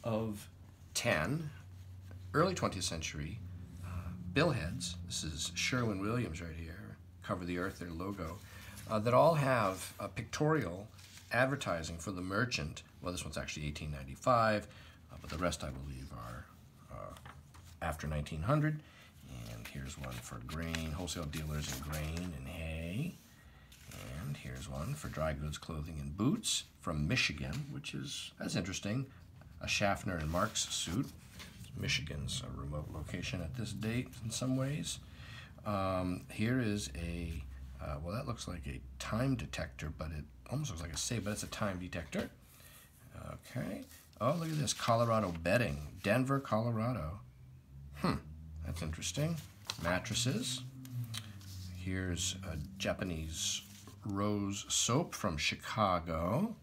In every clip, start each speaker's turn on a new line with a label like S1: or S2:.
S1: of 10 early 20th century billheads. This is Sherwin-Williams right here, Cover the Earth, their logo, that all have pictorial advertising for the merchant. Well, this one's actually 1895, but the rest, I believe, are after 1900. And here's one for grain, wholesale dealers in grain and hay. And here's one for dry goods, clothing, and boots from Michigan, that's interesting. A Schaffner and Marx suit. Michigan's a remote location at this date in some ways. Here is a, well, that looks like a time detector, but it almost looks like a safe, but it's a time detector. Okay. Oh, look at this, Colorado bedding, Denver, Colorado. That's interesting. Mattresses. Here's a Japanese rose soap from Chicago,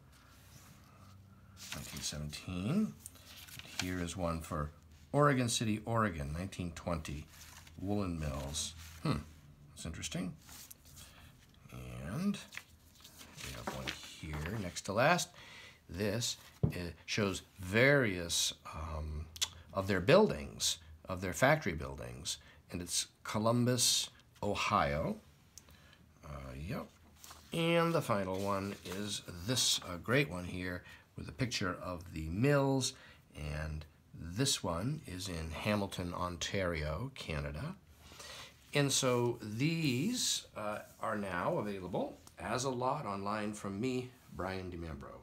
S1: 1917. Here is one for Oregon City, Oregon, 1920, woolen mills. That's interesting. And we have one here next to last. This shows various of their buildings, of their factory buildings, and it's Columbus, Ohio. Yep. And the final one is this great one here with a picture of the mills, and this one is in Hamilton, Ontario, Canada. And so these are now available as a lot online from me, Brian DeMambro.